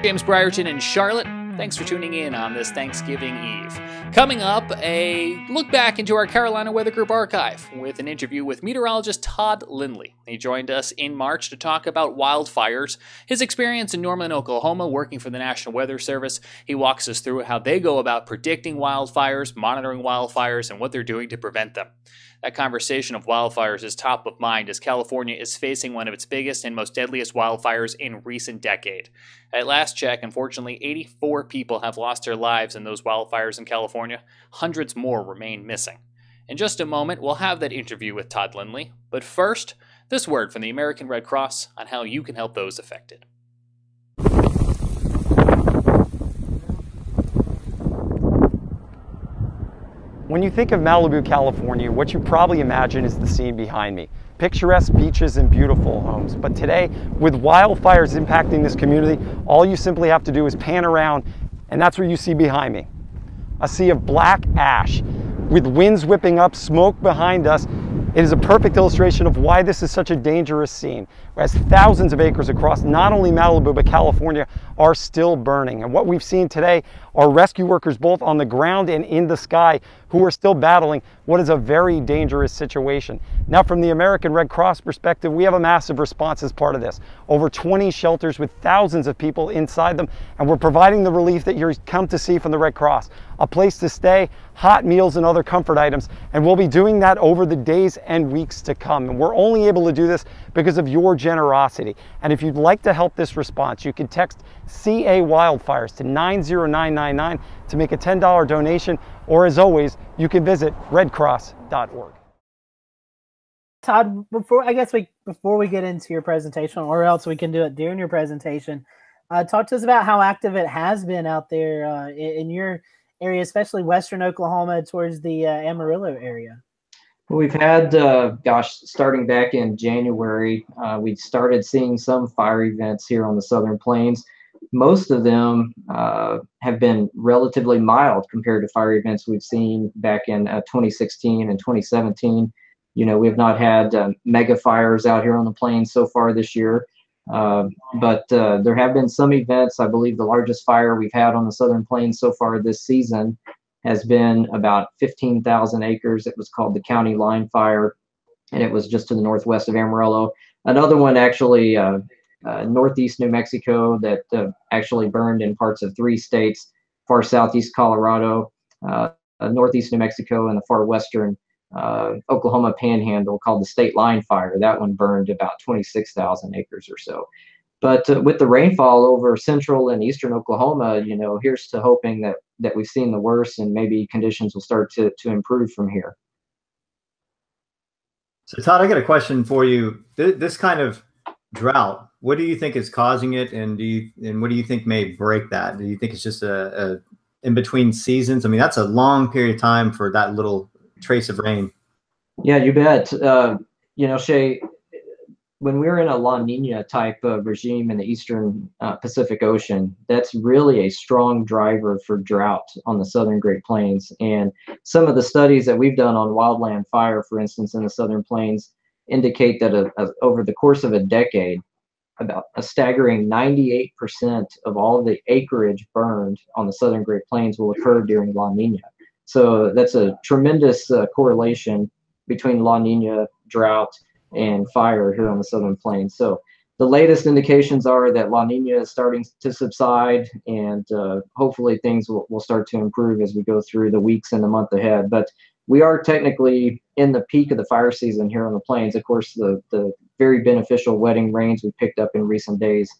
James Brierton in Charlotte. Thanks for tuning in on this Thanksgiving Eve. Coming up, a look back into our Carolina Weather Group archive with an interview with meteorologist Todd Lindley. He joined us in March to talk about wildfires, his experience in Norman, Oklahoma, working for the National Weather Service. He walks us through how they go about predicting wildfires, monitoring wildfires, and what they're doing to prevent them. That conversation of wildfires is top of mind as California is facing one of its biggest and most deadliest wildfires in recent decade. At last check, unfortunately, 84 people have lost their lives in those wildfires in California. Hundreds more remain missing. In just a moment, we'll have that interview with Todd Lindley. But first, this word from the American Red Cross on how you can help those affected. When you think of Malibu, California, what you probably imagine is the scene behind me. Picturesque beaches and beautiful homes. But today, with wildfires impacting this community, all you simply have to do is pan around, and that's what you see behind me. A sea of black ash, with winds whipping up, smoke behind us. It is a perfect illustration of why this is such a dangerous scene, as thousands of acres across not only Malibu but California are still burning. And what we've seen today are rescue workers both on the ground and in the sky who are still battling what is a very dangerous situation. Now, from the American Red Cross perspective, we have a massive response as part of this. Over 20 shelters with thousands of people inside them, and we're providing the relief that you've come to see from the Red Cross. A place to stay, hot meals and other comfort items, and we'll be doing that over the days and weeks to come. And we're only able to do this because of your generosity. And if you'd like to help this response, you can text CA Wildfires to 90999 to make a $10 donation, or as always, you can visit redcross.org. Todd, before we get into your presentation, or else we can do it during your presentation, talk to us about how active it has been out there in your area, especially western Oklahoma towards the Amarillo area. Well, we've had, starting back in January, we started seeing some fire events here on the Southern Plains. Most of them have been relatively mild compared to fire events we've seen back in 2016 and 2017. You know, we have not had mega fires out here on the plains so far this year. But there have been some events. I believe the largest fire we've had on the Southern Plains so far this season has been about 15,000 acres. It was called the County Line Fire, and it was just to the northwest of Amarillo. Another one actually northeast New Mexico that actually burned in parts of 3 states, far southeast Colorado, northeast New Mexico, and the far western Oklahoma Panhandle, called the State Line Fire. That one burned about 26,000 acres or so. But with the rainfall over central and eastern Oklahoma, you know, here's to hoping that we've seen the worst and maybe conditions will start to improve from here. So Todd, I got a question for you. This kind of drought, what do you think is causing it, and what do you think may break that? Do you think it's just a in between seasons? I mean, that's a long period of time for that little trace of rain. Yeah, you bet. You know, Shay, when we're in a La Nina type of regime in the eastern Pacific Ocean, that's really a strong driver for drought on the southern Great Plains. And some of the studies that we've done on wildland fire, for instance, in the Southern Plains, indicate that over the course of a decade, about a staggering 98% of all the acreage burned on the southern Great Plains will occur during La Nina. So that's a tremendous correlation between La Nina, drought, and fire here on the Southern Plains. So the latest indications are that La Nina is starting to subside, and hopefully things will start to improve as we go through the weeks and the month ahead. But we are technically in the peak of the fire season here on the plains. Of course, the very beneficial wetting rains we picked up in recent days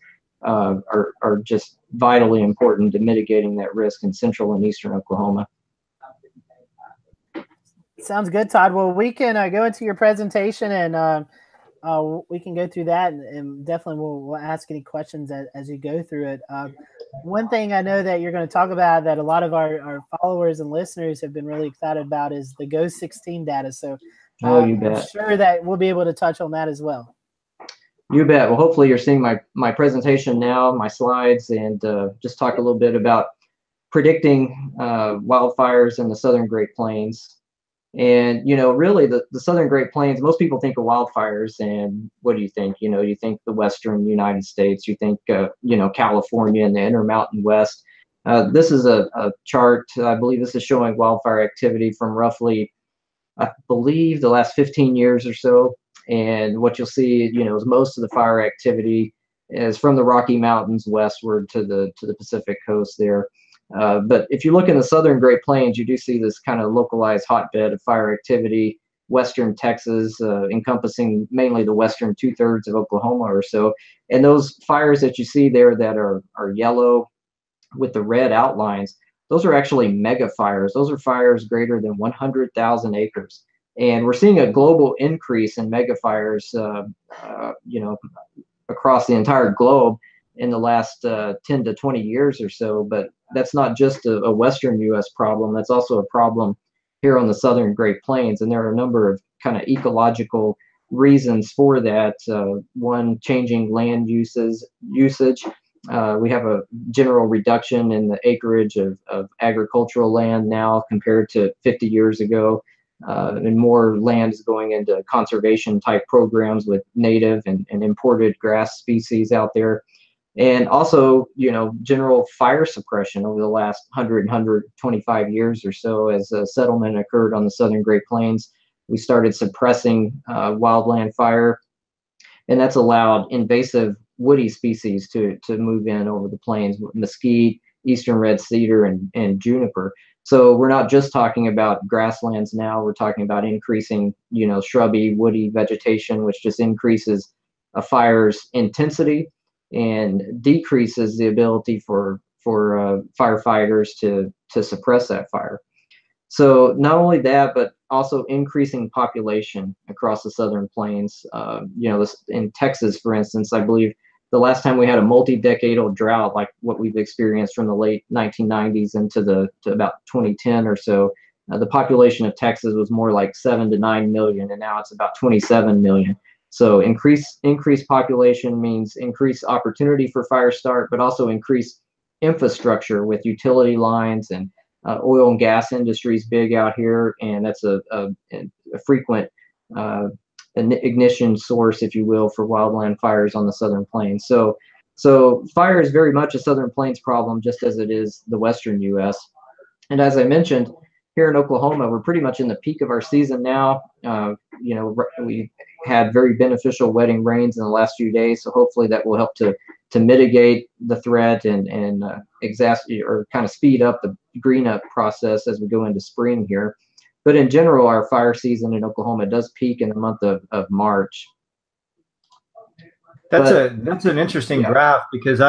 are just vitally important to mitigating that risk in central and eastern Oklahoma. Sounds good, Todd. Well, we can go into your presentation, and we can go through that, and definitely we'll ask any questions as you go through it. One thing I know that you're going to talk about that a lot of our followers and listeners have been really excited about is the GO16 data. So you bet. I'm sure that we'll be able to touch on that as well. You bet. Well, hopefully you're seeing my presentation now, my slides, and just talk a little bit about predicting wildfires in the southern Great Plains. And, really the Southern Great Plains, most people think of wildfires, and what do you think? You think the Western United States, you think, California and the Intermountain West. This is a chart, I believe this is showing wildfire activity from roughly, I believe, the last 15 years or so. And what you'll see, is most of the fire activity is from the Rocky Mountains westward to the Pacific coast there. But if you look in the Southern Great Plains, you do see this kind of localized hotbed of fire activity, western Texas, encompassing mainly the western 2/3 of Oklahoma or so. And those fires that you see there that are yellow with the red outlines, those are actually mega fires. Those are fires greater than 100,000 acres. And we're seeing a global increase in mega fires, across the entire globe in the last 10 to 20 years or so. But that's not just a Western U.S. problem. That's also a problem here on the Southern Great Plains. And there are a number of kind of ecological reasons for that. One, changing land usage. We have a general reduction in the acreage of agricultural land now compared to 50 years ago. And more land is going into conservation type programs with native and imported grass species out there. And also, general fire suppression over the last 125 years or so. As a settlement occurred on the Southern Great Plains, we started suppressing wildland fire, and that's allowed invasive woody species to move in over the plains: mesquite, eastern red cedar, and juniper. So we're not just talking about grasslands now, we're talking about increasing, shrubby, woody vegetation, which just increases a fire's intensity and decreases the ability for firefighters to suppress that fire. So not only that, but also increasing population across the Southern Plains. In Texas, for instance, I believe the last time we had a multi-decadal drought like what we've experienced from the late 1990s to about 2010 or so, the population of Texas was more like 7 to 9 million, and now it's about 27 million. So increased population means increased opportunity for fire start, but also increased infrastructure with utility lines, and oil and gas industries big out here, and that's a frequent ignition source, if you will, for wildland fires on the Southern Plains. So fire is very much a Southern Plains problem, just as it is the Western U.S. And as I mentioned, here in Oklahoma, we're pretty much in the peak of our season now. We had very beneficial wetting rains in the last few days, so hopefully that will help to mitigate the threat and kind of speed up the green up process as we go into spring here. But in general, our fire season in Oklahoma does peak in the month of March. That's an interesting graph, because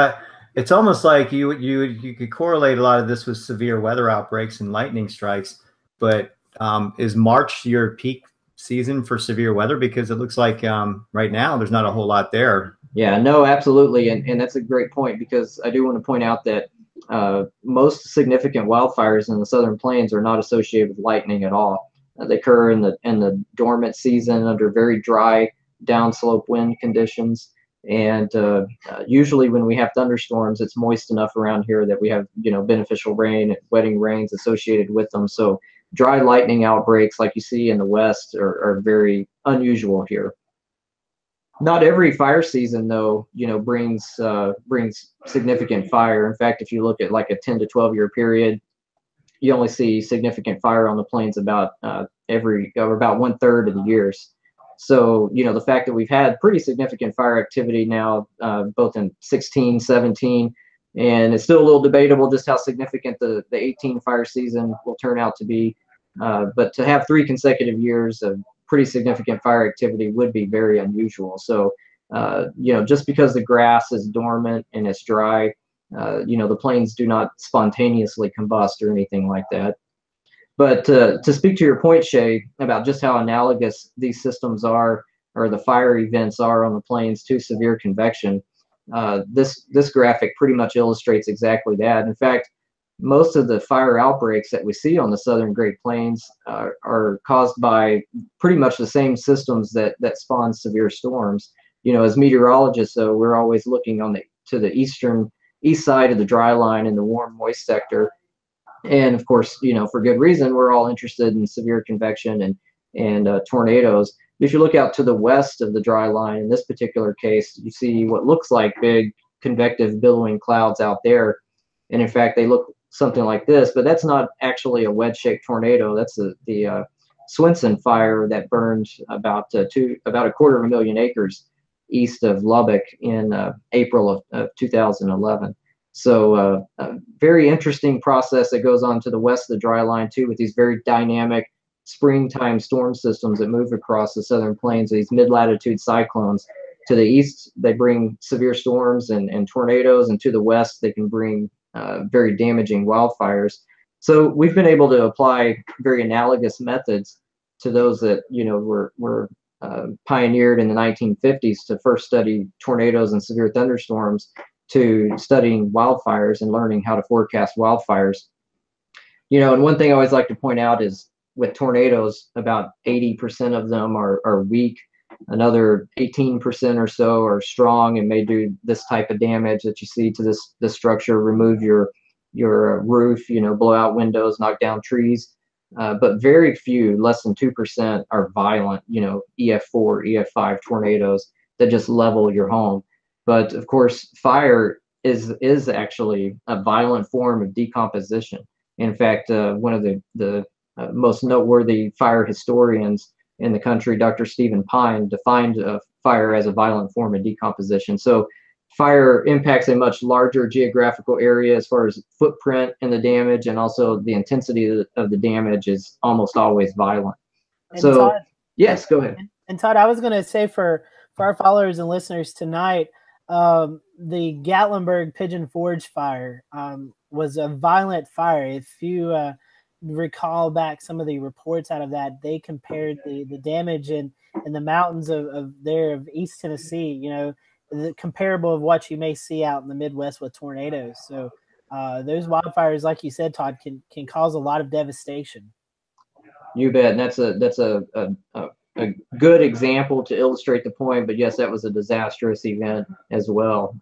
it's almost like you could correlate a lot of this with severe weather outbreaks and lightning strikes. But is March your peak season for severe weather? Because it looks like right now there's not a whole lot there. Yeah, no, absolutely. And that's a great point, because I do want to point out that most significant wildfires in the Southern Plains are not associated with lightning at all. They occur in the dormant season under very dry downslope wind conditions. And usually when we have thunderstorms, it's moist enough around here that we have, beneficial rain and wetting rains associated with them. So dry lightning outbreaks like you see in the West are very unusual here. Not every fire season, though, brings significant fire. In fact, if you look at like a 10 to 12 year period, you only see significant fire on the plains about about 1/3 of the years. So, the fact that we've had pretty significant fire activity now, both in 16, 17, and it's still a little debatable just how significant the 18 fire season will turn out to be. But to have 3 consecutive years of pretty significant fire activity would be very unusual. So, just because the grass is dormant and it's dry, the plains do not spontaneously combust or anything like that. But to speak to your point, Shay, about just how analogous these systems are, or the fire events are on the plains to severe convection, this graphic pretty much illustrates exactly that. In fact, most of the fire outbreaks that we see on the Southern Great Plains are caused by pretty much the same systems that spawn severe storms. As meteorologists, though, we're always looking to the east side of the dry line in the warm, moist sector. And of course, for good reason, we're all interested in severe convection and tornadoes. If you look out to the west of the dry line, in this particular case, you see what looks like big convective billowing clouds out there. And in fact, they look something like this, but that's not actually a wedge-shaped tornado. That's the Swenson fire that burned about a 250,000 acres east of Lubbock in April of 2011. So a very interesting process that goes on to the west of the dry line too, with these very dynamic springtime storm systems that move across the southern plains, these mid-latitude cyclones. To the east, they bring severe storms and tornadoes, and to the west, they can bring very damaging wildfires. So we've been able to apply very analogous methods to those that were pioneered in the 1950s to first study tornadoes and severe thunderstorms, to studying wildfires and learning how to forecast wildfires. And one thing I always like to point out is with tornadoes, about 80% of them are weak. Another 18% or so are strong and may do this type of damage that you see to this structure, remove your roof, blow out windows, knock down trees. But very few, less than 2%, are violent, EF4, EF5 tornadoes that just level your home. But of course, fire is actually a violent form of decomposition. In fact, one of the most noteworthy fire historians in the country, Dr. Stephen Pine, defined fire as a violent form of decomposition. So fire impacts a much larger geographical area as far as footprint and the damage, and also the intensity of the damage is almost always violent. And so, Todd, yes, go ahead. And Todd, I was going to say for our followers and listeners tonight, the Gatlinburg Pigeon Forge fire was a violent fire. If you recall back some of the reports out of that, they compared the damage in the mountains of East Tennessee, the comparable of what you may see out in the Midwest with tornadoes. So those wildfires, like you said, Todd, can cause a lot of devastation. You bet. And that's a good example to illustrate the point. But yes, that was a disastrous event as well.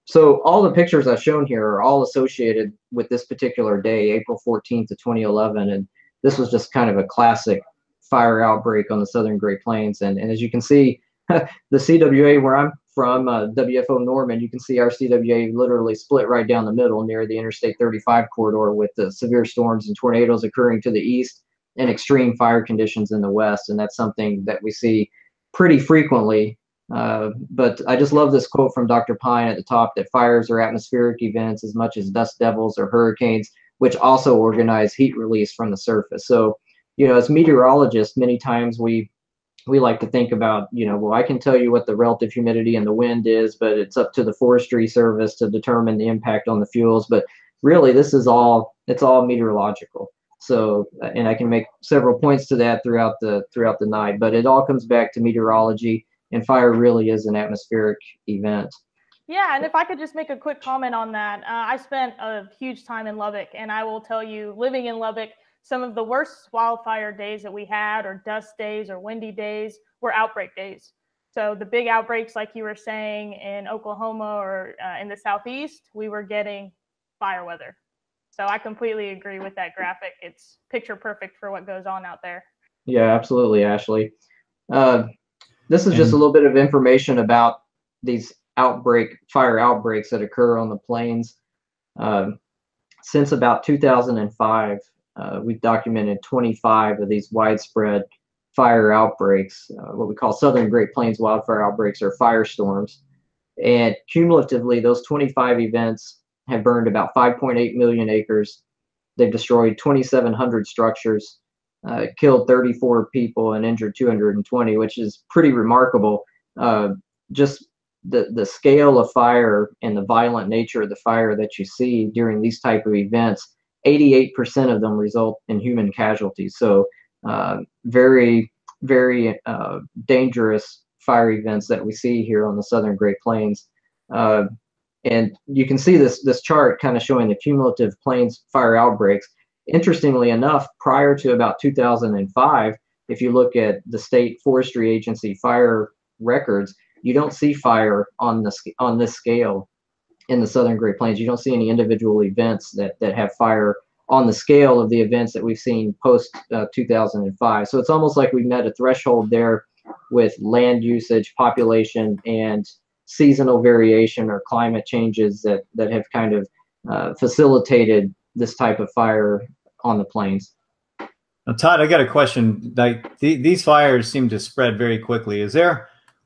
So all the pictures I've shown here are all associated with this particular day, April 14th of 2011. And this was just kind of a classic fire outbreak on the southern Great Plains. And as you can see, the CWA where I'm from, WFO Norman, you can see our CWA literally split right down the middle near the Interstate 35 corridor, with the severe storms and tornadoes occurring to the east and extreme fire conditions in the west. And that's something that we see pretty frequently. But I just love this quote from Dr. Pine at the top, that fires are atmospheric events as much as dust devils or hurricanes, which also organize heat release from the surface. So, as meteorologists, many times we like to think about, well, I can tell you what the relative humidity and the wind is, but it's up to the Forestry Service to determine the impact on the fuels. But really, it's all meteorological. So, and I can make several points to that throughout the night, but it all comes back to meteorology. And fire really is an atmospheric event. Yeah, and if I could just make a quick comment on that. I spent a huge time in Lubbock, and I will tell you, living in Lubbock, some of the worst wildfire days that we had, or dust days or windy days, were outbreak days. So the big outbreaks, like you were saying, in Oklahoma or in the Southeast, we were getting fire weather. So I completely agree with that graphic. It's picture perfect for what goes on out there. Yeah, absolutely, Ashley. This is just a little bit of information about these fire outbreaks that occur on the plains. Since about 2005, we've documented 25 of these widespread fire outbreaks, what we call Southern Great Plains wildfire outbreaks, or firestorms. And cumulatively, those 25 events have burned about 5.8 million acres. They've destroyed 2,700 structures, killed 34 people and injured 220, which is pretty remarkable. Just the scale of fire and the violent nature of the fire that you see during these type of events, 88% of them result in human casualties. So very, very dangerous fire events that we see here on the Southern Great Plains. And you can see this chart kind of showing the cumulative plains fire outbreaks. Interestingly enough, prior to about 2005, if you look at the state forestry agency fire records, you don't see fire on this scale in the Southern Great Plains. You don't see any individual events that have fire on the scale of the events that we've seen post 2005. So it's almost like we've met a threshold there with land usage, population, and seasonal variation or climate changes that have kind of facilitated this type of fire on the plains. Now, Todd, I got a question. Like these fires seem to spread very quickly.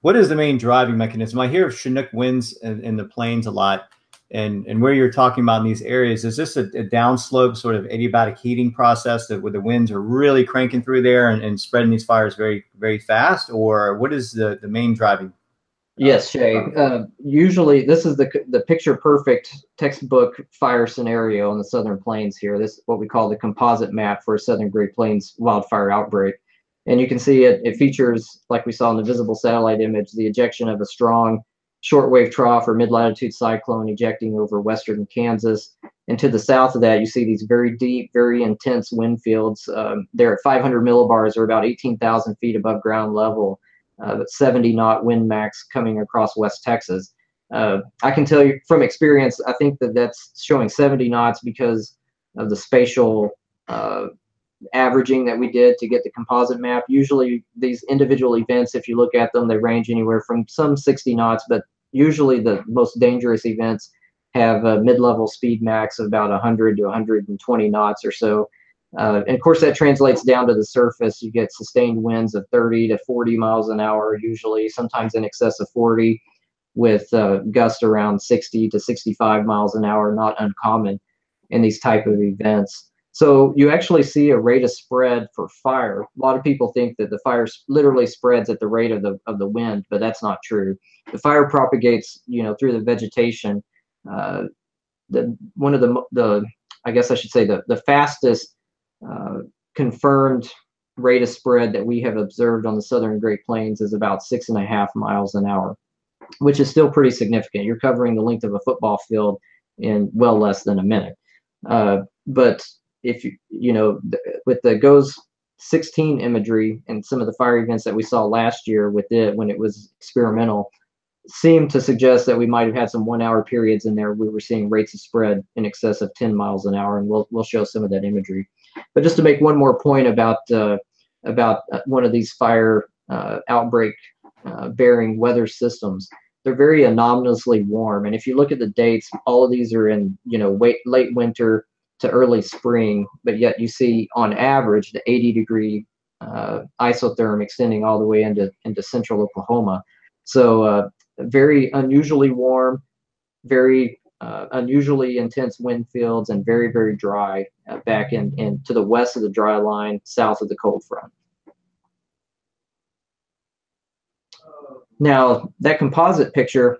What is the main driving mechanism? I hear of Chinook winds in the plains a lot, and where you're talking about in these areas, is this a downslope sort of adiabatic heating process that where the winds are really cranking through there and spreading these fires very, very fast, or what is the main driving? Yes, Shay. Usually, this is the picture perfect textbook fire scenario on the Southern Plains here. This is what we call the composite map for a Southern Great Plains wildfire outbreak. And you can see it features, like we saw in the visible satellite image, the ejection of a strong shortwave trough or mid-latitude cyclone ejecting over western Kansas. And to the south of that, you see these very deep, very intense wind fields. They're at 500 millibars, or about 18,000 feet above ground level. 70 knot wind max coming across West Texas. I can tell you from experience, I think that's showing 70 knots because of the spatial averaging that we did to get the composite map. Usually these individual events, if you look at them, they range anywhere from some 60 knots, but usually the most dangerous events have a mid-level speed max of about 100 to 120 knots or so. And of course, that translates down to the surface. You get sustained winds of 30 to 40 miles an hour, usually, sometimes in excess of 40, with gusts around 60 to 65 miles an hour, not uncommon in these type of events. So you actually see a rate of spread for fire. A lot of people think that the fire literally spreads at the rate of the wind, but that's not true. The fire propagates, through the vegetation. One of the I guess I should say the fastest confirmed rate of spread that we have observed on the Southern Great Plains is about 6.5 miles an hour, which is still pretty significant. You're covering the length of a football field in well less than a minute. But if with the GOES 16 imagery and some of the fire events that we saw last year with it when it was experimental, seemed to suggest that we might have had some 1 hour periods in there. We were seeing rates of spread in excess of 10 miles an hour, and we'll show some of that imagery. But just to make one more point about one of these fire outbreak bearing weather systems, they're very anomalously warm. And if you look at the dates, all of these are in late winter to early spring, but yet you see on average the 80-degree isotherm extending all the way into central Oklahoma. So very unusually warm, very unusually intense wind fields, and very, very dry back in to the west of the dry line, south of the cold front. Now, that composite picture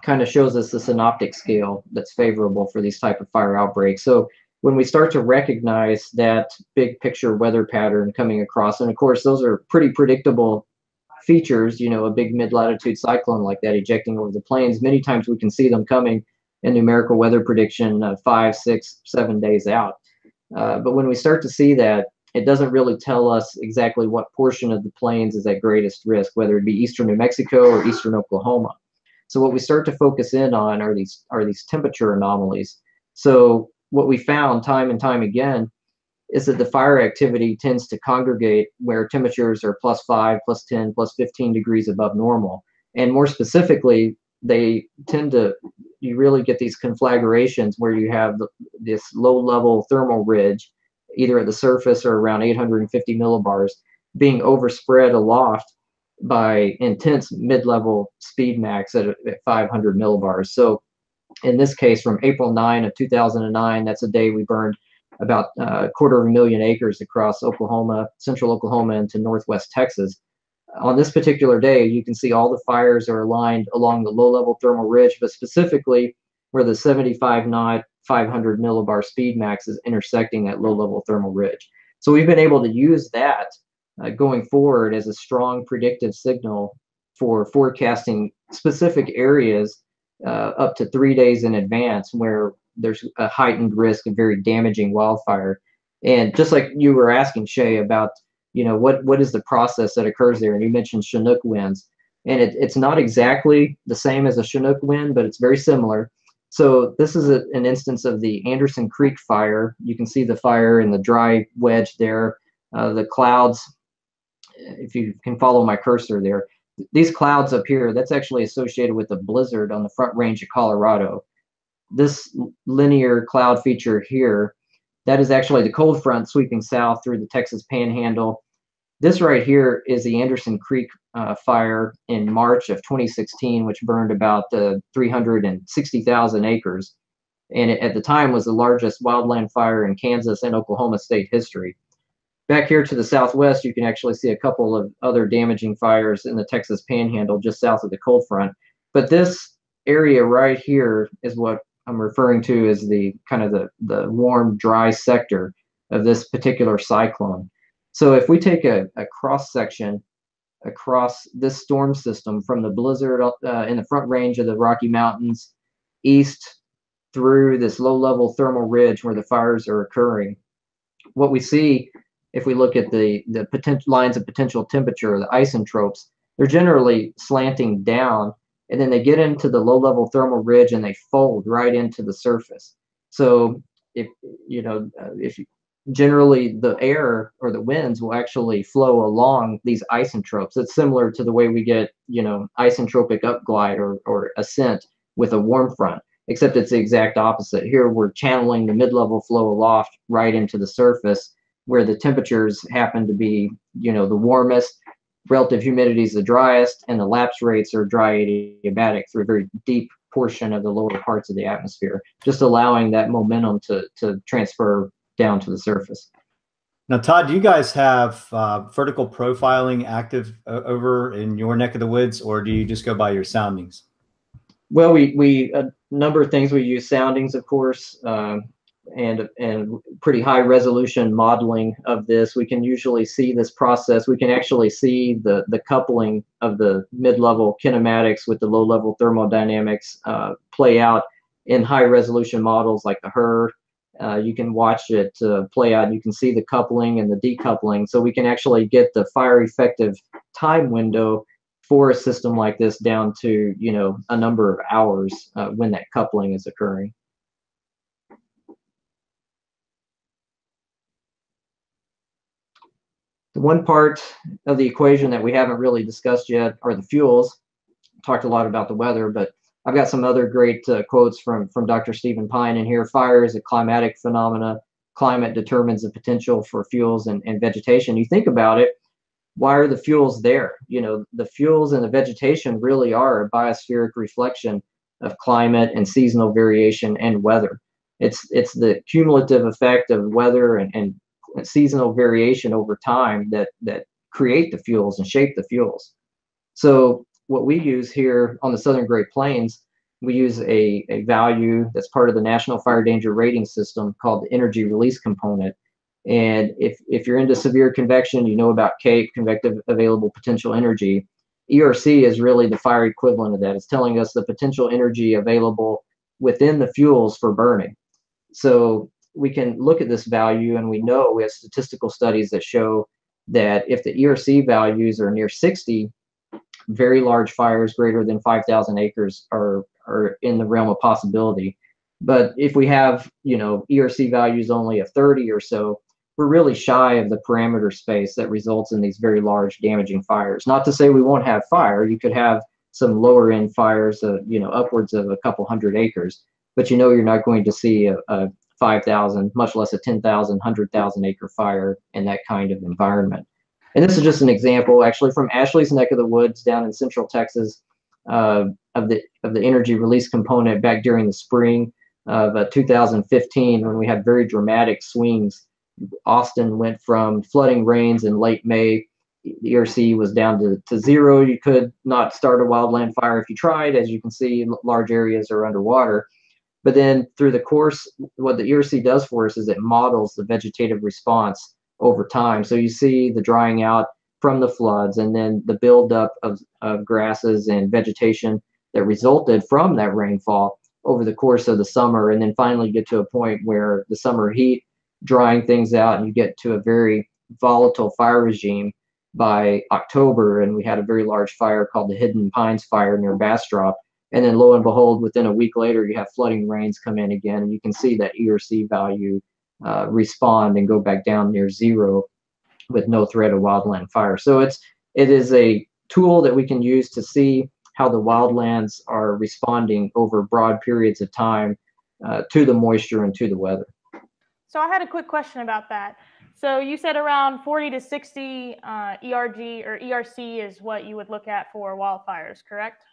kind of shows us the synoptic scale that's favorable for these type of fire outbreaks. So when we start to recognize that big picture weather pattern coming across, and of course, those are pretty predictable features, a big mid-latitude cyclone like that ejecting over the plains, many times we can see them coming in numerical weather prediction 5, 6, 7 days out. But when we start to see that, it doesn't really tell us exactly what portion of the plains is at greatest risk, whether it be eastern New Mexico or eastern Oklahoma. So what we start to focus in on are these temperature anomalies. So what we found time and time again is that the fire activity tends to congregate where temperatures are +5, +10, +15 degrees above normal. And more specifically, you really get these conflagrations where you have this low-level thermal ridge, either at the surface or around 850 millibars, being overspread aloft by intense mid-level speed max at 500 millibars. So in this case, from April 9 of 2009, that's a day we burned about 250,000 acres across Oklahoma, central Oklahoma, into northwest Texas. On this particular day, you can see all the fires are aligned along the low-level thermal ridge, but specifically where the 75-knot, 500 millibar speed max is intersecting that low-level thermal ridge. So we've been able to use that going forward as a strong predictive signal for forecasting specific areas up to 3 days in advance where there's a heightened risk of very damaging wildfire. And just like you were asking, Shay, about what is the process that occurs there, and you mentioned Chinook winds, and it's not exactly the same as a Chinook wind, but it's very similar. So this is an instance of the Anderson Creek fire. You can see the fire in the dry wedge there. The clouds, if you can follow my cursor there, these clouds up here, that's actually associated with a blizzard on the Front Range of Colorado. This linear cloud feature here, that is actually the cold front sweeping south through the Texas Panhandle. This right here is the Anderson Creek fire in March of 2016, which burned about 360,000 acres. And it, at the time, was the largest wildland fire in Kansas and Oklahoma state history. Back here to the southwest, you can actually see a couple of other damaging fires in the Texas Panhandle just south of the cold front. But this area right here is what I'm referring to as the kind of the warm, dry sector of this particular cyclone. So if we take a cross section across this storm system from the blizzard in the Front Range of the Rocky Mountains east through this low-level thermal ridge where the fires are occurring, what we see, if we look at the potential lines of potential temperature, the isotropes, they're generally slanting down, and then they get into the low-level thermal ridge and they fold right into the surface. So if generally the air or the winds will actually flow along these isotropes. It's similar to the way we get, isentropic upglide or ascent with a warm front, except it's the exact opposite. Here we're channeling the mid-level flow aloft right into the surface where the temperatures happen to be, the warmest, relative humidity is the driest, and the lapse rates are dry adiabatic through a very deep portion of the lower parts of the atmosphere, just allowing that momentum to transfer down to the surface. Now, Todd, do you guys have vertical profiling active over in your neck of the woods, or do you just go by your soundings? Well, we a number of things. We use soundings, of course, and pretty high resolution modeling of this. We can usually see this process. We can actually see the coupling of the mid-level kinematics with the low-level thermodynamics play out in high resolution models like the HRRR. You can watch it play out. You can see the coupling and the decoupling. So we can actually get the fire effective time window for a system like this down to, a number of hours when that coupling is occurring. The one part of the equation that we haven't really discussed yet are the fuels. Talked a lot about the weather, but I've got some other great quotes from Dr. Stephen Pine in here. Fire is a climatic phenomena. Climate determines the potential for fuels and vegetation. You think about it, why are the fuels there? The fuels and the vegetation really are a biospheric reflection of climate and seasonal variation and weather. It's the cumulative effect of weather and seasonal variation over time that create the fuels and shape the fuels. So what we use here on the Southern Great Plains, we use a value that's part of the National Fire Danger Rating System called the energy release component. And if you're into severe convection, you know about CAPE, convective available potential energy. ERC is really the fire equivalent of that. It's telling us the potential energy available within the fuels for burning. So we can look at this value, and we know we have statistical studies that show that if the ERC values are near 60, very large fires greater than 5,000 acres are in the realm of possibility. But if we have, ERC values only of 30 or so, we're really shy of the parameter space that results in these very large damaging fires. Not to say we won't have fire. You could have some lower end fires, upwards of a couple hundred acres, but you're not going to see a 5,000, much less a 10,000, 100,000 acre fire in that kind of environment. And this is just an example, actually, from Ashley's neck of the woods down in Central Texas, of the energy release component back during the spring of 2015, when we had very dramatic swings. Austin went from flooding rains in late May. The ERC was down to zero. You could not start a wildland fire if you tried. As you can see, large areas are underwater. But then through the course, what the ERC does for us is it models the vegetative response over time. So you see the drying out from the floods, and then the buildup of grasses and vegetation that resulted from that rainfall over the course of the summer, and then finally get to a point where the summer heat drying things out, and you get to a very volatile fire regime by October. And we had a very large fire called the Hidden Pines Fire near Bastrop And then lo and behold, within a week later, you have flooding rains come in again, and you can see that ERC value respond and go back down near zero with no threat of wildland fire. So it is a tool that we can use to see how the wildlands are responding over broad periods of time to the moisture and to the weather. So I had a quick question about that. So you said around 40 to 60 ERG or ERC is what you would look at for wildfires, correct?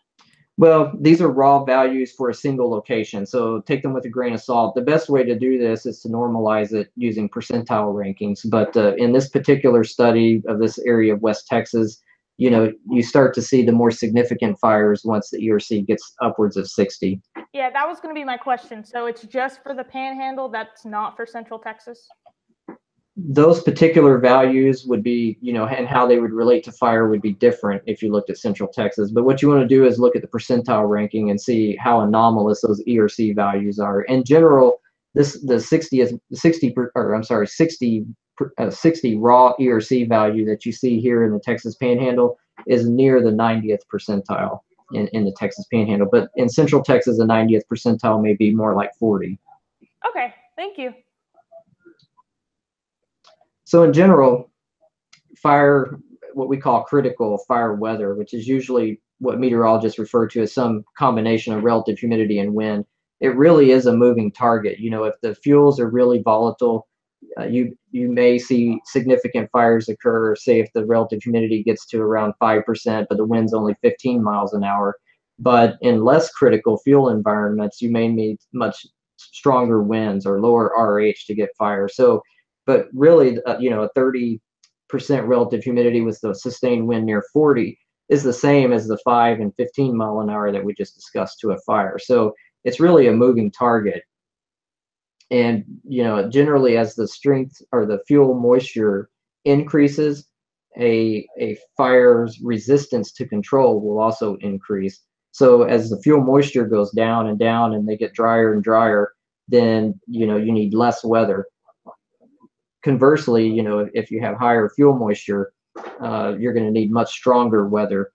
Well, these are raw values for a single location, so take them with a grain of salt. The best way to do this is to normalize it using percentile rankings. But in this particular study of this area of West Texas, you start to see the more significant fires once the ERC gets upwards of 60. Yeah, that was going to be my question. So it's just for the Panhandle, that's not for Central Texas? Those particular values would be, and how they would relate to fire would be different if you looked at Central Texas. But what you want to do is look at the percentile ranking and see how anomalous those ERC values are. In general, the 60 raw ERC value that you see here in the Texas Panhandle is near the 90th percentile in the Texas Panhandle. But in Central Texas, the 90th percentile may be more like 40. Okay, thank you. So in general, fire, what we call critical fire weather, which is usually what meteorologists refer to as some combination of relative humidity and wind, it really is a moving target. If the fuels are really volatile, you may see significant fires occur, say if the relative humidity gets to around 5%, but the wind's only 15 miles an hour. But in less critical fuel environments, you may need much stronger winds or lower RH to get fire. But really, a 30% relative humidity with the sustained wind near 40 is the same as the 5 and 15 mile an hour that we just discussed to a fire. So it's really a moving target. And, generally as the strength or the fuel moisture increases, a fire's resistance to control will also increase. So as the fuel moisture goes down and down and they get drier and drier, then, you need less weather. Conversely, if you have higher fuel moisture, you're going to need much stronger weather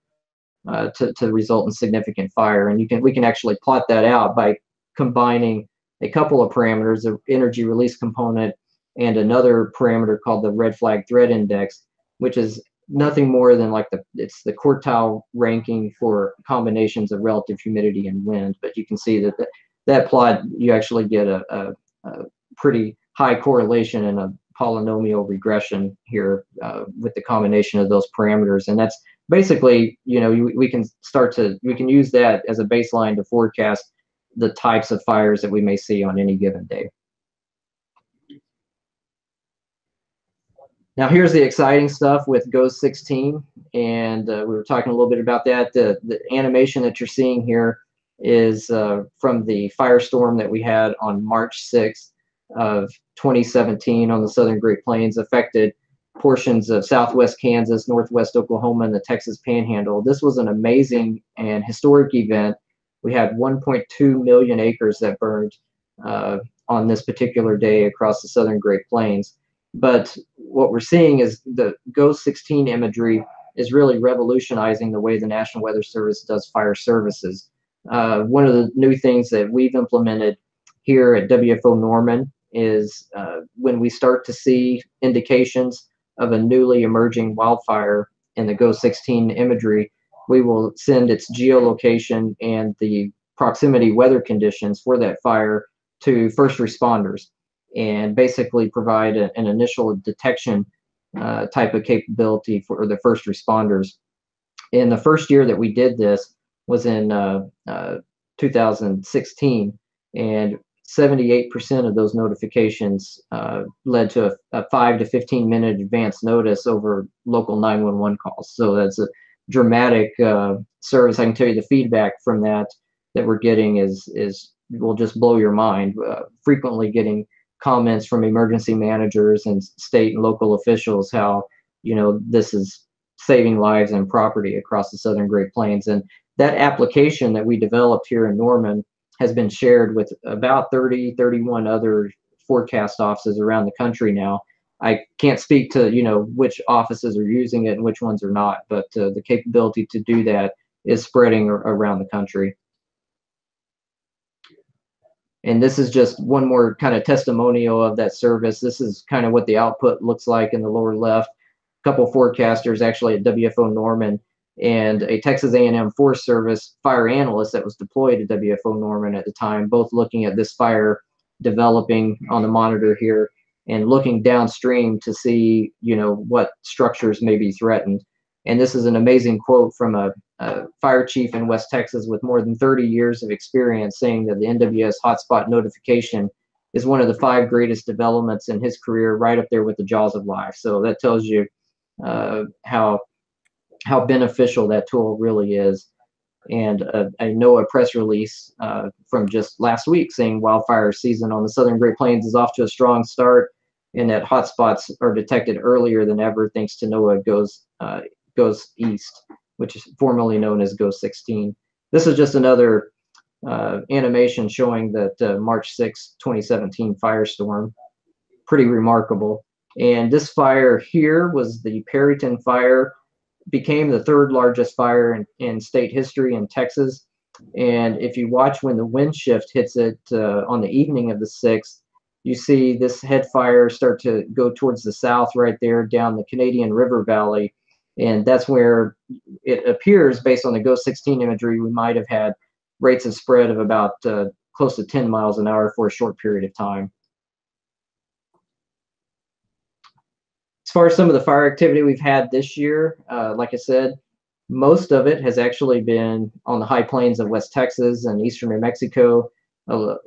to result in significant fire. And we can actually plot that out by combining a couple of parameters, the energy release component and another parameter called the red flag threat index, which is nothing more than it's the quartile ranking for combinations of relative humidity and wind. But you can see that plot, you actually get a pretty high correlation and a polynomial regression here with the combination of those parameters. And that's basically, we can use that as a baseline to forecast the types of fires that we may see on any given day. Now here's the exciting stuff with GOES 16, and we were talking a little bit about that. The animation that you're seeing here is from the firestorm that we had on March 6th of 2017 on the Southern Great Plains, affected portions of Southwest Kansas, Northwest Oklahoma, and the Texas Panhandle. This was an amazing and historic event. We had 1.2 million acres that burned on this particular day across the Southern Great Plains. But what we're seeing is the GOES 16 imagery is really revolutionizing the way the National Weather Service does fire services. One of the new things that we've implemented here at WFO Norman is when we start to see indications of a newly emerging wildfire in the GOES 16 imagery, we will send its geolocation and the proximity weather conditions for that fire to first responders and basically provide an initial detection type of capability for the first responders. In the first year that we did this was in 2016, and 78% of those notifications led to a 5 to 15 minute advance notice over local 911 calls. So that's a dramatic service. I can tell you the feedback from that we're getting is will just blow your mind. Frequently getting comments from emergency managers and state and local officials how this is saving lives and property across the Southern Great Plains. And that application that we developed here in Norman has been shared with about 31 other forecast offices around the country now. I can't speak to which offices are using it and which ones are not, but the capability to do that is spreading around the country. And this is just one more kind of testimonial of that service. This is kind of what the output looks like in the lower left. A couple forecasters actually at WFO Norman and a Texas A&M Forest Service fire analyst that was deployed at WFO Norman at the time, both looking at this fire developing on the monitor here and looking downstream to see, you know, what structures may be threatened. And this is an amazing quote from a fire chief in West Texas with more than 30 years of experience, saying that the NWS hotspot notification is one of the 5 greatest developments in his career, right up there with the jaws of life. So that tells you how beneficial that tool really is. And I know a press release from just last week saying wildfire season on the Southern Great Plains is off to a strong start, and that hotspots are detected earlier than ever thanks to NOAA goes east, which is formerly known as GO 16. This is just another animation showing that March 6, 2017 firestorm. Pretty remarkable. And this fire here was the Perryton fire, became the 3rd largest fire in state history in Texas. And if you watch when the wind shift hits it on the evening of the 6th, you see this head fire start to go towards the south right there down the Canadian River Valley. And that's where it appears, based on the GO 16 imagery, we might have had rates of spread of about close to 10 miles an hour for a short period of time. As far as some of the fire activity we've had this year, like I said, most of it has actually been on the high plains of West Texas and eastern New Mexico.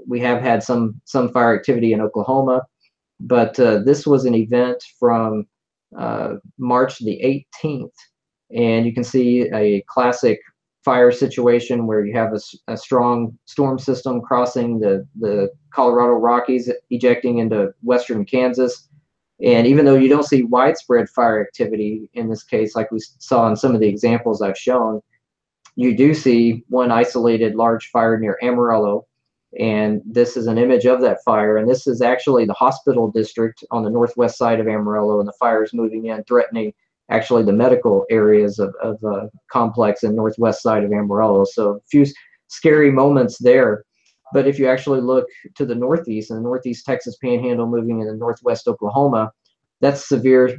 We have had some fire activity in Oklahoma, but this was an event from March the 18th, and you can see a classic fire situation where you have a strong storm system crossing the Colorado Rockies, ejecting into western Kansas. And even though you don't see widespread fire activity in this case, like we saw in some of the examples I've shown, you do see one isolated large fire near Amarillo. And this is an image of that fire. And this is actually the hospital district on the northwest side of Amarillo. And the fire is moving in, threatening actually the medical areas of the complex and northwest side of Amarillo. So a few scary moments there. But if you actually look to the northeast, and the northeast Texas Panhandle moving into northwest Oklahoma, that's severe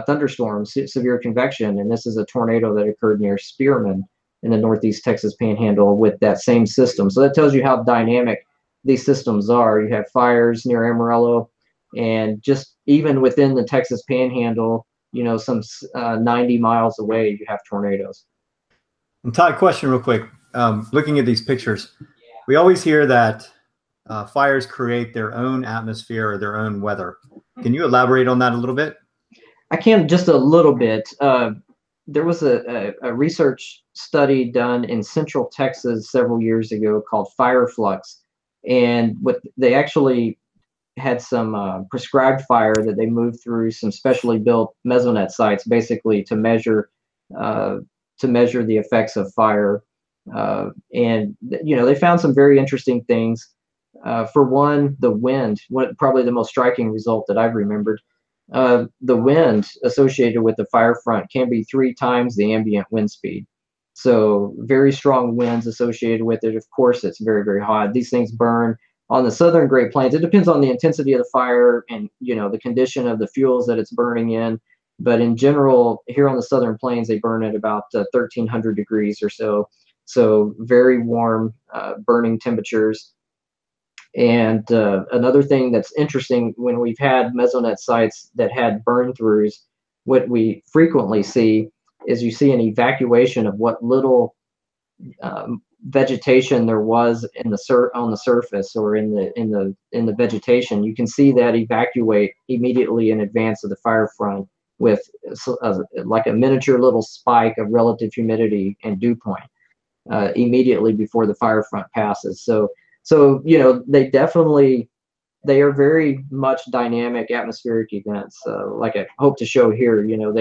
thunderstorms, severe convection. And this is a tornado that occurred near Spearman in the northeast Texas Panhandle with that same system. So that tells you how dynamic these systems are. You have fires near Amarillo, and just even within the Texas Panhandle, you know, some 90 miles away, you have tornadoes. And Todd, question real quick. Looking at these pictures, we always hear that fires create their own atmosphere or their own weather. Can you elaborate on that a little bit? I can, just a little bit. There was a research study done in central Texas several years ago called Fire Flux. And what they actually had some prescribed fire that they moved through some specially built mesonet sites, basically to measure the effects of fire. And you know, they found some very interesting things. For one, the wind, probably the most striking result that I've remembered. The wind associated with the fire front can be 3 times the ambient wind speed. So very strong winds associated with it. Of course, it's very, very hot. These things burn on the southern Great Plains. It depends on the intensity of the fire and, you know, the condition of the fuels that it's burning in. But in general, here on the southern plains, they burn at about 1,300 degrees or so. So very warm, burning temperatures. And another thing that's interesting, when we've had mesonet sites that had burn-throughs, what we frequently see is you see an evacuation of what little vegetation there was in on the surface or in the vegetation. You can see that evacuate immediately in advance of the fire front with like a miniature little spike of relative humidity and dew point immediately before the fire front passes. So, you know, they are very much dynamic atmospheric events. Like I hope to show here, you know,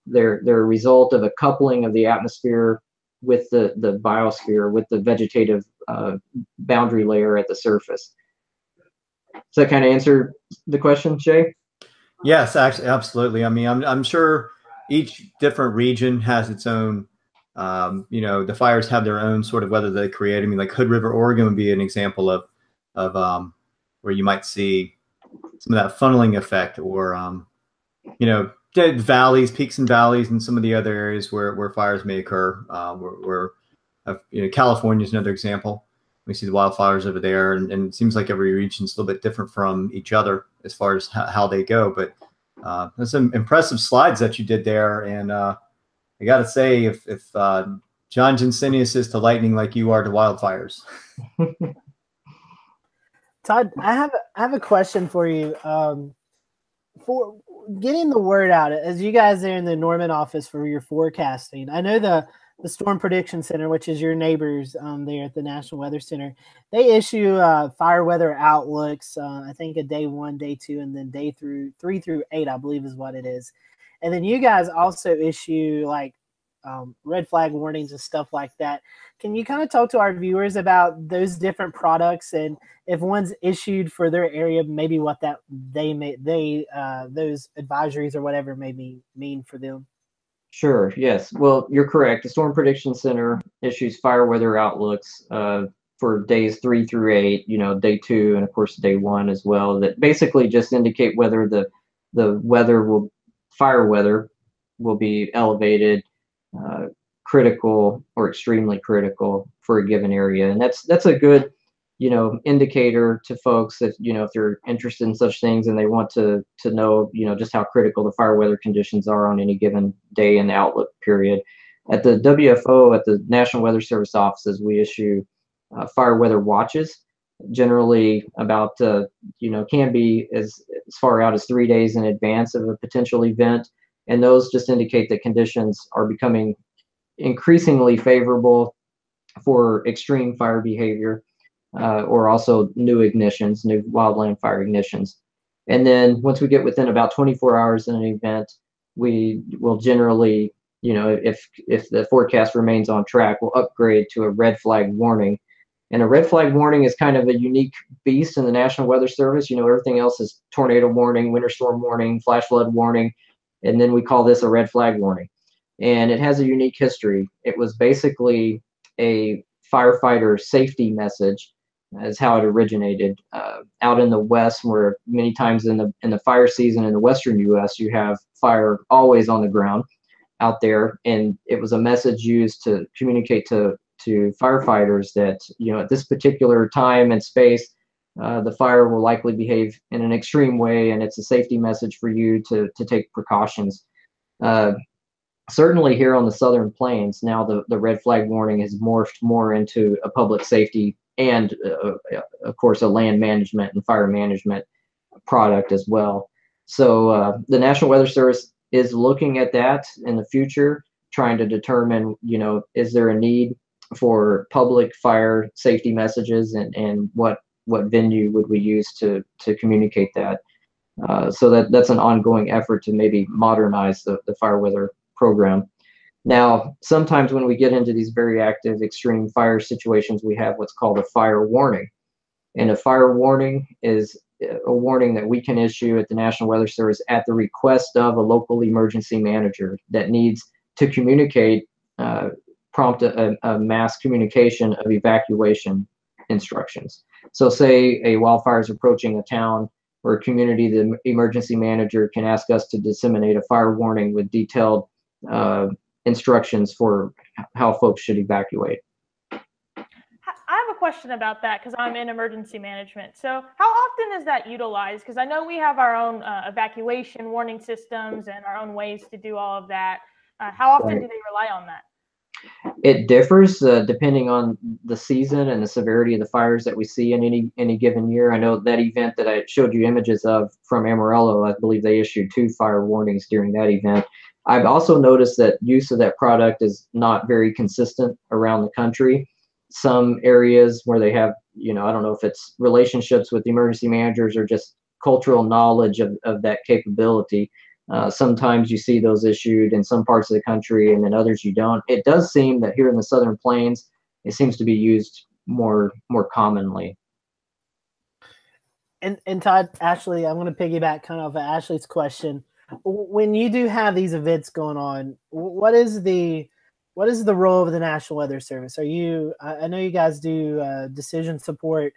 they're a result of a coupling of the atmosphere with the biosphere, with the vegetative boundary layer at the surface. Does that kind of answer the question, Shay? Yes, actually, absolutely. I mean, I'm sure each different region has its own, you know, the fires have their own sort of weather they create. I mean, like Hood River, Oregon would be an example of of where you might see some of that funneling effect, or valleys, peaks and valleys, and some of the other areas where fires may occur. California is another example. We see the wildfires over there, and it seems like every region is a little bit different from each other as far as how they go. But there's some impressive slides that you did there, and I got to say, if John Jensenius is to lightning like you are to wildfires. Todd, I have a question for you. For getting the word out, as you guys are in the Norman office for your forecasting, I know the Storm Prediction Center, which is your neighbors there at the National Weather Center, they issue fire weather outlooks, I think a day 1, day 2, and then day 3 through 8, I believe is what it is. And then you guys also issue like red flag warnings and stuff like that. Can you kind of talk to our viewers about those different products, and if one's issued for their area, maybe what that those advisories or whatever may mean for them? Sure. Yes. Well, you're correct. The Storm Prediction Center issues fire weather outlooks for days 3 through 8. Day 2 and of course day 1 as well. That basically just indicate whether the fire weather will be elevated, critical, or extremely critical for a given area, and that's a good indicator to folks that if they're interested in such things and they want to know just how critical the fire weather conditions are on any given day in the outlook period. At the WFO, at the National Weather Service offices, we issue fire weather watches, generally about can be as far out as 3 days in advance of a potential event, and those just indicate that conditions are becoming increasingly favorable for extreme fire behavior, or also new wildland fire ignitions. And then once we get within about 24 hours in an event, we will generally, if the forecast remains on track, we'll upgrade to a red flag warning. And a red flag warning is kind of a unique beast in the National Weather Service. Everything else is tornado warning, winter storm warning, flash flood warning, and then we call this a red flag warning. And it has a unique history. It was basically a firefighter safety message, is how it originated out in the West, where many times in the fire season in the Western U.S. you have fire always on the ground out there, and it was a message used to communicate to firefighters that at this particular time and space the fire will likely behave in an extreme way, and it's a safety message for you to take precautions. Certainly here on the Southern Plains, now the red flag warning has morphed more into a public safety and, of course, a land management and fire management product as well. So the National Weather Service is looking at that in the future, trying to determine, is there a need for public fire safety messages, and what venue would we use to communicate that. So that's an ongoing effort to maybe modernize the fire weather program. Now, sometimes when we get into these very active extreme fire situations, we have what's called a fire warning. And a fire warning is a warning that we can issue at the National Weather Service at the request of a local emergency manager that needs to communicate, prompt a mass communication of evacuation instructions. So say a wildfire is approaching a town or a community, the emergency manager can ask us to disseminate a fire warning with detailed instructions for how folks should evacuate. I have a question about that because I'm in emergency management. So how often is that utilized? Because I know we have our own evacuation warning systems and our own ways to do all of that. How often do they rely on that? It differs depending on the season and the severity of the fires that we see in any given year. I know that event that I showed you images of from Amarillo, I believe they issued 2 fire warnings during that event. I've also noticed that use of that product is not very consistent around the country. Some areas where they have, I don't know if it's relationships with the emergency managers or just cultural knowledge of that capability. Sometimes you see those issued in some parts of the country, and then others you don't. It does seem that here in the Southern Plains, it seems to be used more commonly. And Todd, Ashley, I'm going to piggyback kind of Ashley's question. When you do have these events going on, what is the what is the role of the National Weather Service? Are you? I know you guys do decision support.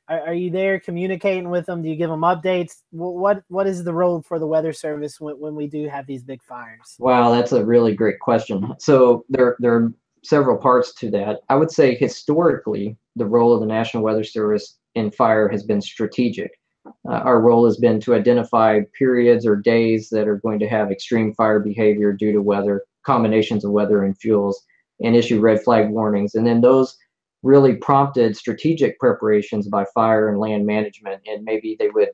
Are you there communicating with them? Do you give them updates? What is the role for the Weather Service when we do have these big fires? Wow, that's a really great question. So there are several parts to that. I would say historically, the role of the National Weather Service in fire has been strategic. Our role has been to identify periods or days that are going to have extreme fire behavior due to weather, combinations of weather and fuels, and issue red flag warnings. And then those really prompted strategic preparations by fire and land management. And maybe they would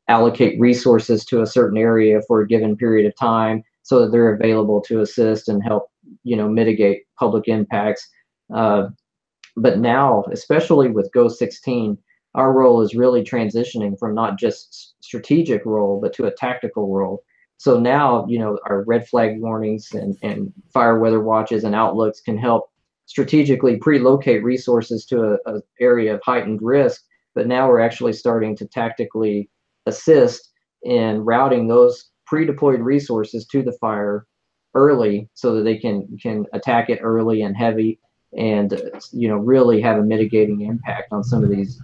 allocate resources to a certain area for a given period of time so that they're available to assist and help, mitigate public impacts. But now, especially with GO16, our role is really transitioning from not just strategic role, but to a tactical role. So now, our red flag warnings and fire weather watches and outlooks can help strategically pre-locate resources to an area of heightened risk. But now we're actually starting to tactically assist in routing those pre-deployed resources to the fire early so that they can attack it early and heavy and, really have a mitigating impact on some of these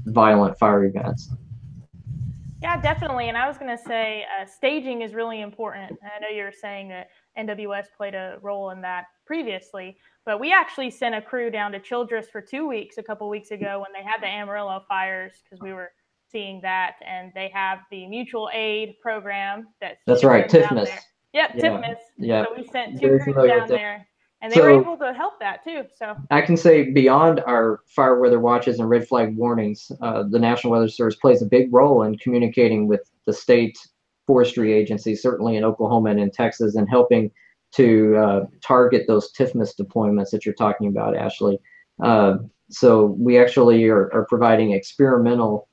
violent fire events. Yeah, definitely. And I was going to say staging is really important. I know you were saying that NWS played a role in that previously, but we actually sent a crew down to Childress for 2 weeks a couple weeks ago when they had the Amarillo fires, because we were seeing that, and they have the mutual aid program that's right, TIFMAS. Yep, yeah. TIFMAS. Yeah. So we sent two crews down there, and they were able to help that too. So I can say beyond our fire weather watches and red flag warnings, the National Weather Service plays a big role in communicating with the state forestry agencies, certainly in Oklahoma and in Texas, and helping to target those TIFMAS deployments that you're talking about, Ashley. So we actually are providing experimental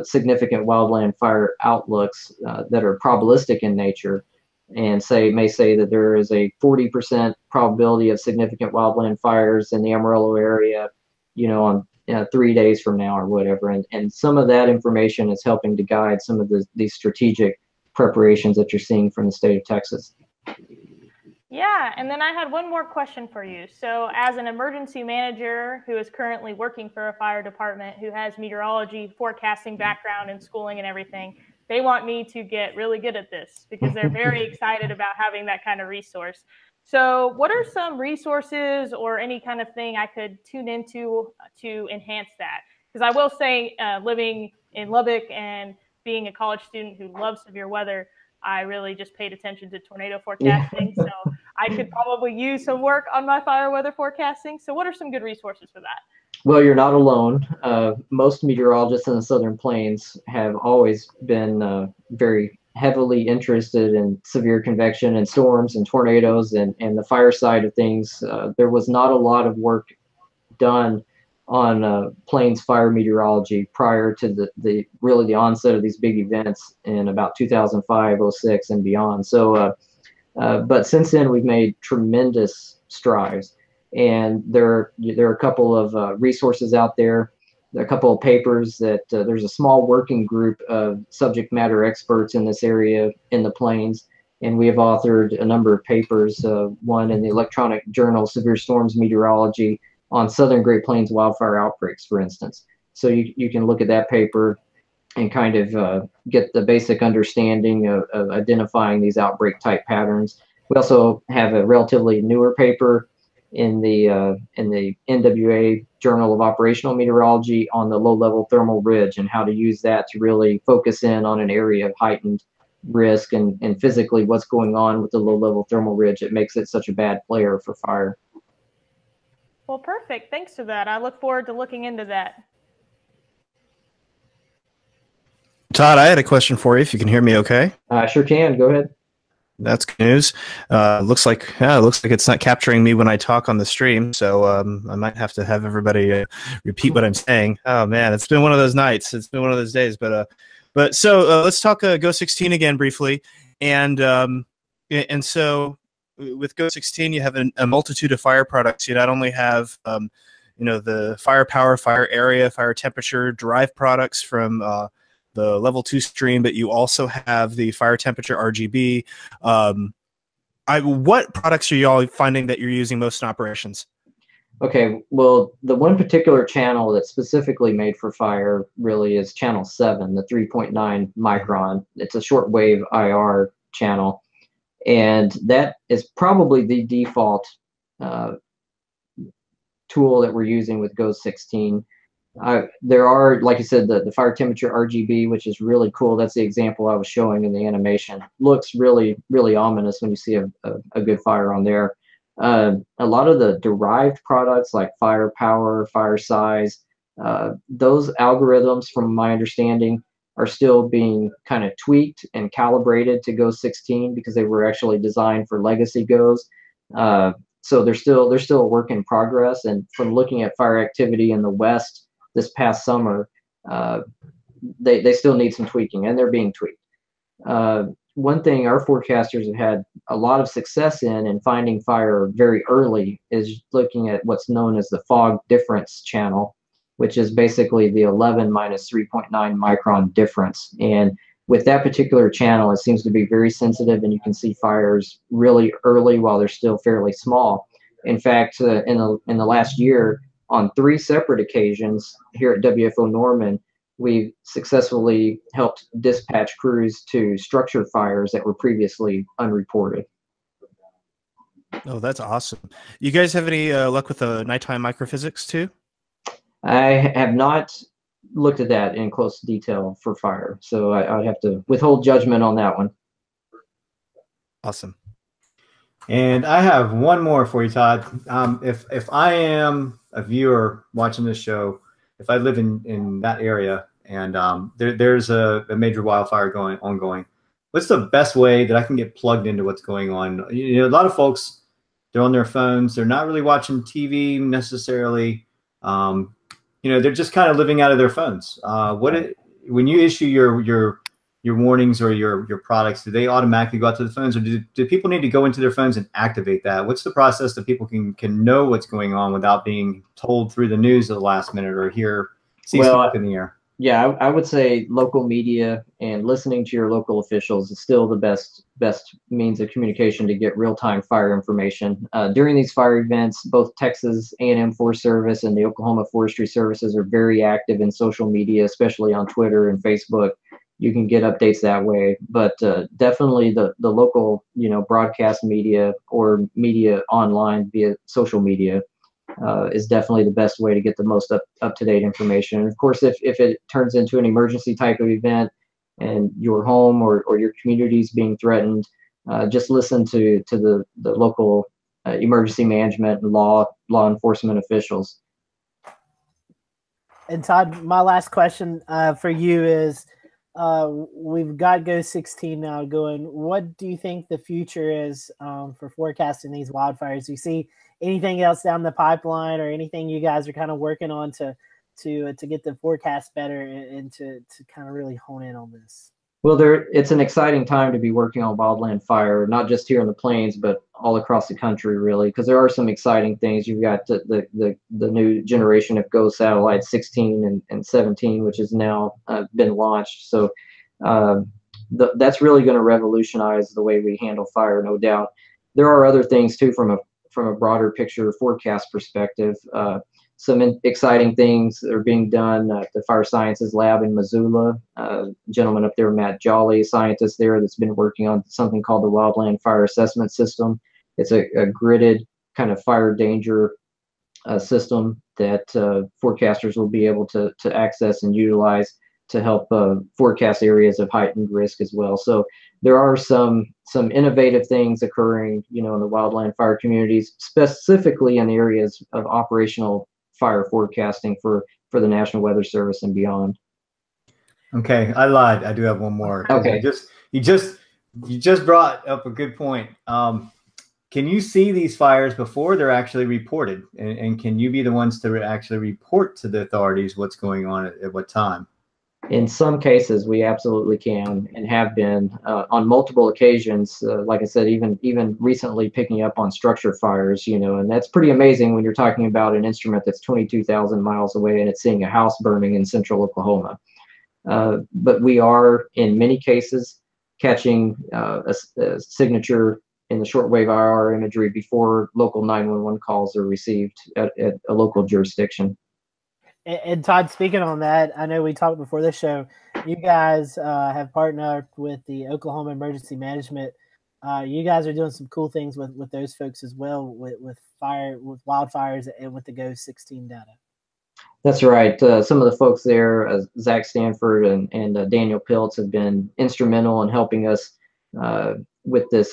significant wildland fire outlooks that are probabilistic in nature, and may say that there is a 40% probability of significant wildland fires in the Amarillo area, on 3 days from now or whatever. And some of that information is helping to guide some of these strategic preparations that you're seeing from the state of Texas. Yeah, and then I had one more question for you. So as an emergency manager who is currently working for a fire department who has meteorology, forecasting background and schooling and everything, they want me to get really good at this because they're very excited about having that kind of resource. So what are some resources or any kind of thing I could tune into to enhance that? Because I will say, living in Lubbock and being a college student who loves severe weather, I really just paid attention to tornado forecasting. So I could probably use some work on my fire weather forecasting. So what are some good resources for that? Well, you're not alone. Most meteorologists in the Southern Plains have always been very heavily interested in severe convection and storms and tornadoes and the fire side of things. There was not a lot of work done on plains fire meteorology prior to the onset of these big events in about 2005, 06 and beyond. So, but since then we've made tremendous strides. And there are a couple of resources out there, a couple of papers that there's a small working group of subject matter experts in this area in the plains. And we have authored a number of papers, one in the electronic journal Severe Storms Meteorology on Southern Great Plains wildfire outbreaks, for instance. So you can look at that paper and kind of get the basic understanding of identifying these outbreak type patterns. We also have a relatively newer paper in the NWA Journal of Operational Meteorology on the low-level thermal ridge and how to use that to really focus in on an area of heightened risk and physically what's going on with the low-level thermal ridge. It makes it such a bad player for fire. Well, perfect. Thanks for that. I look forward to looking into that. Todd, I had a question for you, if you can hear me okay. I sure can. Go ahead. That's good news. Looks like it's not capturing me when I talk on the stream, so I might have to have everybody repeat what I'm saying. Oh man, it's been one of those nights. It's been one of those days. But let's talk GO16 again briefly, and so with GO16 you have a multitude of fire products. You not only have the firepower, fire area, fire temperature derived products from the level 2 stream, but you also have the fire temperature RGB, What products are y'all finding that you're using most in operations? Okay, well, the one particular channel that's specifically made for fire really is channel 7, the 3.9 micron. It's a shortwave IR channel, and that is probably the default tool that we're using with GO 16. There are, like you said, the fire temperature RGB, which is really cool. That's the example I was showing in the animation. Looks really, really ominous when you see a good fire on there. A lot of the derived products like firepower, fire size, those algorithms, from my understanding, are still being kind of tweaked and calibrated to GO 16 because they were actually designed for legacy GOs. So they're still a work in progress. And from looking at fire activity in the West this past summer, they still need some tweaking, and they're being tweaked. One thing our forecasters have had a lot of success in finding fire very early is looking at what's known as the fog difference channel, which is basically the 11 minus 3.9 micron difference. And with that particular channel, it seems to be very sensitive, and you can see fires really early while they're still fairly small. In fact, in the last year, on 3 separate occasions here at WFO Norman, we successfully helped dispatch crews to structure fires that were previously unreported. Oh, that's awesome. You guys have any luck with the nighttime microphysics too? I have not looked at that in close detail for fire, so I would have to withhold judgment on that one. Awesome. And I have one more for you, Todd. If I am a viewer watching this show, if I live in that area and there's a major wildfire ongoing, what's the best way that I can get plugged into what's going on? You know, a lot of folks, they're on their phones. They're not really watching TV necessarily. You know, they're just kind of living out of their phones. When you issue your warnings or your products, do they automatically go out to the phones, or do people need to go into their phones and activate that? What's the process that people can know what's going on without being told through the news at the last minute or see something up in the air? Yeah, I would say local media and listening to your local officials is still the best means of communication to get real-time fire information. During these fire events, both Texas A&M Forest Service and the Oklahoma Forestry Services are very active in social media, especially on Twitter and Facebook. You can get updates that way, but definitely the local, broadcast media or media online via social media is definitely the best way to get the most up-to-date information. And of course, if it turns into an emergency type of event and your home or your community is being threatened, just listen to the local emergency management and law enforcement officials. And Todd, my last question for you is, we've got GO 16 now going. What do you think the future is for forecasting these wildfires? Do you see anything else down the pipeline, or anything you guys are kind of working on to get the forecast better and to kind of really hone in on this? Well, it's an exciting time to be working on wildland fire, not just here in the plains, but all across the country, really, because there are some exciting things. You've got the new generation of GO satellites 16 and 17, which has now been launched. So that's really going to revolutionize the way we handle fire, no doubt. There are other things too from a broader picture forecast perspective. Some exciting things that are being done at the Fire Sciences Lab in Missoula. Gentleman up there, Matt Jolly, scientist there, that's been working on something called the Wildland Fire Assessment System. It's a gridded kind of fire danger system that forecasters will be able to access and utilize to help forecast areas of heightened risk as well. So there are some innovative things occurring, in the wildland fire communities, specifically in areas of operational fire forecasting for the National Weather Service and beyond. Okay, I lied. I do have one more. Okay. You just brought up a good point. Can you see these fires before they're actually reported, and can you be the ones to actually report to the authorities what's going on at what time? In some cases, we absolutely can and have been on multiple occasions. Like I said, even recently picking up on structure fires, and that's pretty amazing when you're talking about an instrument that's 22,000 miles away and it's seeing a house burning in central Oklahoma. But we are, in many cases, catching a signature in the shortwave IR imagery before local 911 calls are received at a local jurisdiction. And Todd, speaking on that, I know we talked before this show. You guys have partnered with the Oklahoma Emergency Management. You guys are doing some cool things with those folks as well, with wildfires, and with the GO-16 data. That's right. Some of the folks there, Zach Stanford and Daniel Piltz, have been instrumental in helping us with this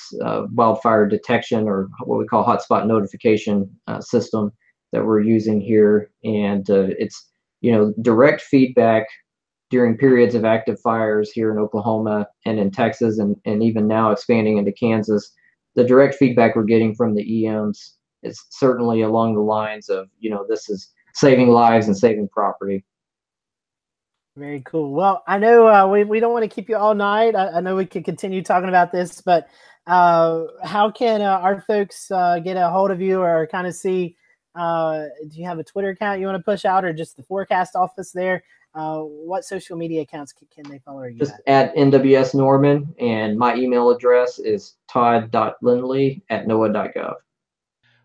wildfire detection, or what we call hotspot notification system that we're using here. And it's, direct feedback during periods of active fires here in Oklahoma and in Texas, and even now expanding into Kansas. The direct feedback we're getting from the EMs is certainly along the lines of, this is saving lives and saving property. Very cool. Well, I know we don't want to keep you all night. I know we could continue talking about this, but how can our folks get a hold of you, or kind of see, do you have a Twitter account you want to push out, or just the forecast office there? What social media accounts can they follow you Just at NWS Norman, and my email address is todd.lindley@noaa.gov.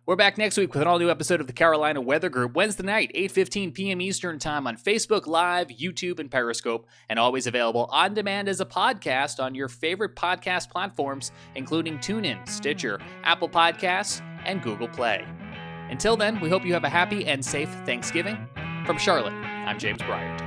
We're back next week with an all-new episode of the Carolina Weather Group, Wednesday night, 8:15 p.m. Eastern Time on Facebook Live, YouTube, and Periscope, and always available on demand as a podcast on your favorite podcast platforms, including TuneIn, Stitcher, Apple Podcasts, and Google Play. Until then, we hope you have a happy and safe Thanksgiving. From Charlotte, I'm James Bryant.